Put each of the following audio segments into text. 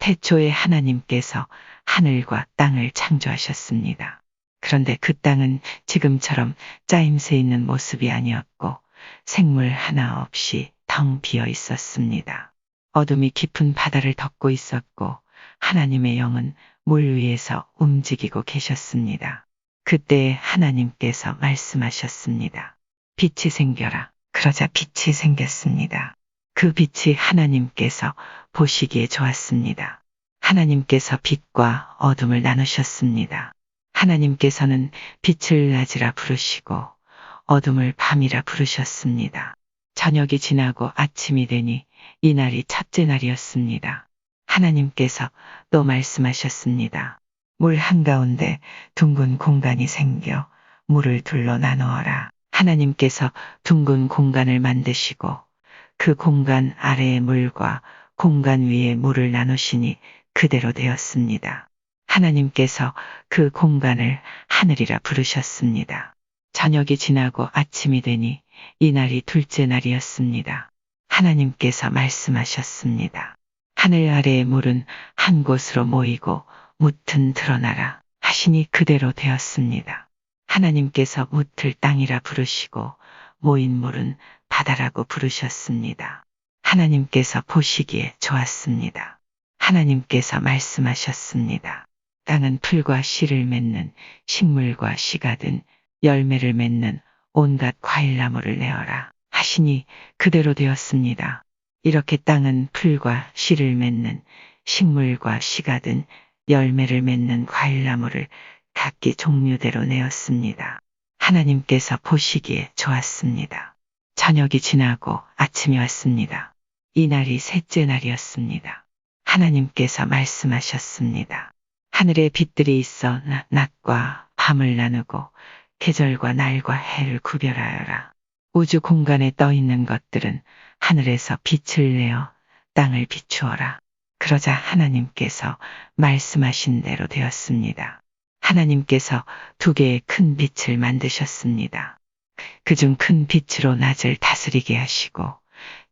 태초에 하나님께서 하늘과 땅을 창조하셨습니다. 그런데 그 땅은 지금처럼 짜임새 있는 모습이 아니었고 생물 하나 없이 텅 비어 있었습니다. 어둠이 깊은 바다를 덮고 있었고 하나님의 영은 물 위에서 움직이고 계셨습니다. 그때 하나님께서 말씀하셨습니다. 빛이 생겨라. 그러자 빛이 생겼습니다. 그 빛이 하나님께서 보시기에 좋았습니다. 하나님께서 빛과 어둠을 나누셨습니다. 하나님께서는 빛을 낮이라 부르시고 어둠을 밤이라 부르셨습니다. 저녁이 지나고 아침이 되니 이날이 첫째 날이었습니다. 하나님께서 또 말씀하셨습니다. 물 한가운데 둥근 공간이 생겨 물을 둘러 나누어라. 하나님께서 둥근 공간을 만드시고 그 공간 아래의 물과 공간 위의 물을 나누시니 그대로 되었습니다. 하나님께서 그 공간을 하늘이라 부르셨습니다. 저녁이 지나고 아침이 되니 이날이 둘째 날이었습니다. 하나님께서 말씀하셨습니다. 하늘 아래의 물은 한 곳으로 모이고 뭇은 드러나라 하시니 그대로 되었습니다. 하나님께서 뭇을 땅이라 부르시고 모인 물은 바다라고 부르셨습니다. 하나님께서 보시기에 좋았습니다. 하나님께서 말씀하셨습니다. 땅은 풀과 씨를 맺는 식물과 씨가 든 열매를 맺는 온갖 과일나무를 내어라 하시니 그대로 되었습니다. 이렇게 땅은 풀과 씨를 맺는 식물과 씨가 든 열매를 맺는 과일나무를 각기 종류대로 내었습니다. 하나님께서 보시기에 좋았습니다. 저녁이 지나고 아침이 왔습니다. 이날이 셋째 날이었습니다. 하나님께서 말씀하셨습니다. 하늘에 빛들이 있어 낮과 밤을 나누고 계절과 날과 해를 구별하여라. 우주 공간에 떠 있는 것들은 하늘에서 빛을 내어 땅을 비추어라. 그러자 하나님께서 말씀하신 대로 되었습니다. 하나님께서 두 개의 큰 빛을 만드셨습니다. 그중 큰 빛으로 낮을 다스리게 하시고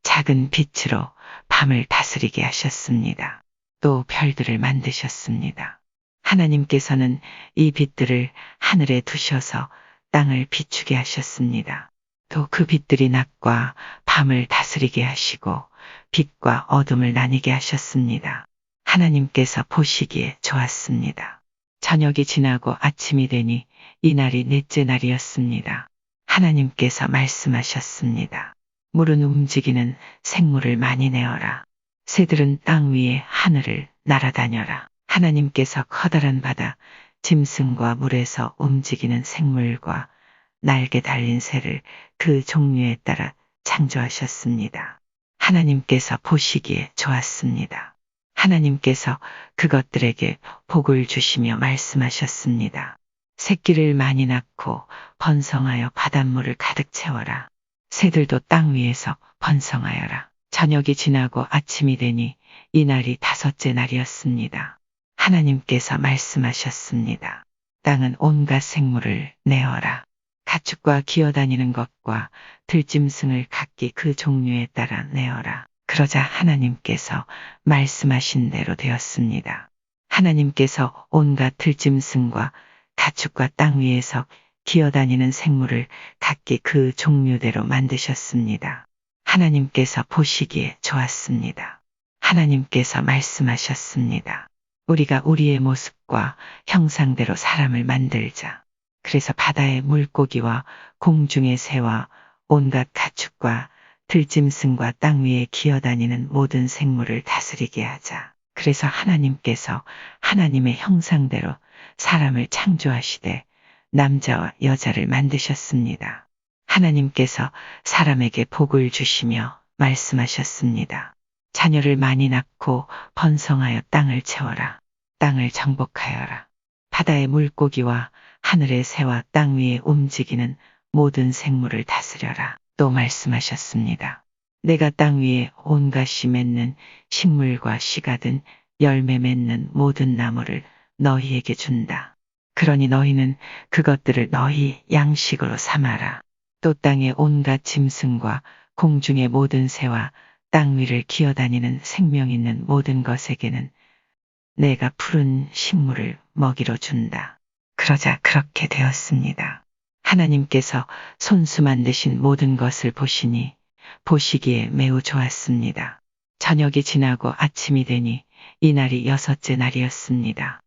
작은 빛으로 밤을 다스리게 하셨습니다. 또 별들을 만드셨습니다. 하나님께서는 이 빛들을 하늘에 두셔서 땅을 비추게 하셨습니다. 또 그 빛들이 낮과 밤을 다스리게 하시고 빛과 어둠을 나뉘게 하셨습니다. 하나님께서 보시기에 좋았습니다. 저녁이 지나고 아침이 되니 이날이 넷째 날이었습니다. 하나님께서 말씀하셨습니다. 물은 움직이는 생물을 많이 내어라. 새들은 땅 위에 하늘을 날아다녀라. 하나님께서 커다란 바다, 짐승과 물에서 움직이는 생물과 날개 달린 새를 그 종류에 따라 창조하셨습니다. 하나님께서 보시기에 좋았습니다. 하나님께서 그것들에게 복을 주시며 말씀하셨습니다. 새끼를 많이 낳고 번성하여 바닷물을 가득 채워라. 새들도 땅 위에서 번성하여라. 저녁이 지나고 아침이 되니 이날이 다섯째 날이었습니다. 하나님께서 말씀하셨습니다. 땅은 온갖 생물을 내어라. 가축과 기어다니는 것과 들짐승을 각기 그 종류에 따라 내어라. 그러자 하나님께서 말씀하신 대로 되었습니다. 하나님께서 온갖 들짐승과 가축과 땅 위에서 기어다니는 생물을 각기 그 종류대로 만드셨습니다. 하나님께서 보시기에 좋았습니다. 하나님께서 말씀하셨습니다. 우리가 우리의 모습과 형상대로 사람을 만들자. 그래서 바다의 물고기와 공중의 새와 온갖 가축과 들짐승과 땅 위에 기어다니는 모든 생물을 다스리게 하자. 그래서 하나님께서 하나님의 형상대로 사람을 창조하시되 남자와 여자를 만드셨습니다. 하나님께서 사람에게 복을 주시며 말씀하셨습니다. 자녀를 많이 낳고 번성하여 땅을 채워라. 땅을 정복하여라. 바다의 물고기와 하늘의 새와 땅 위에 움직이는 모든 생물을 다스려라. 또 말씀하셨습니다. 내가 땅 위에 온갖 씨 맺는 식물과 씨가 든 열매 맺는 모든 나무를 너희에게 준다. 그러니 너희는 그것들을 너희 양식으로 삼아라. 또 땅의 온갖 짐승과 공중의 모든 새와 땅 위를 기어다니는 생명 있는 모든 것에게는 내가 푸른 식물을 먹이로 준다. 그러자 그렇게 되었습니다. 하나님께서 손수 만드신 모든 것을 보시니 보시기에 매우 좋았습니다. 저녁이 지나고 아침이 되니 이날이 6째 날이었습니다.